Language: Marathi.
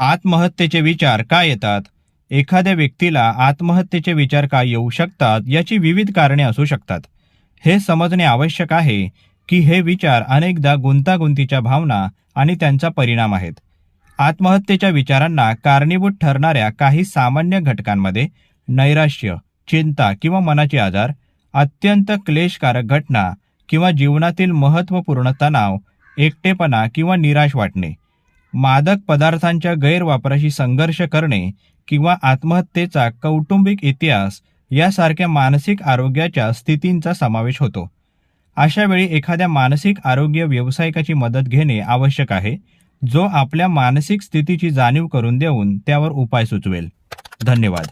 आत्महत्येचे विचार का येतात? एखाद्या व्यक्तीला आत्महत्येचे विचार का येऊ शकतात याची विविध कारणे असू शकतात. हे समजणे आवश्यक आहे की हे विचार अनेकदा गुंतागुंतीच्या भावना आणि त्यांचा परिणाम आहेत. आत्महत्येच्या विचारांना कारणीभूत ठरणाऱ्या काही सामान्य घटकांमध्ये नैराश्य, चिंता किंवा मनाचे आजार, अत्यंत क्लेशकारक घटना किंवा जीवनातील महत्त्वपूर्ण तणाव, एकटेपणा किंवा निराश वाटणे, मादक पदार्थांच्या गैरवापराशी संघर्ष करणे किंवा आत्महत्येचा कौटुंबिक इतिहास यासारख्या मानसिक आरोग्याच्या स्थितींचा समावेश होतो. अशा वेळी एखाद्या मानसिक आरोग्य व्यावसायिकाची मदत घेणे आवश्यक आहे, जो आपल्या मानसिक स्थितीची जाणीव करून देऊन त्यावर उपाय सुचवेल. धन्यवाद.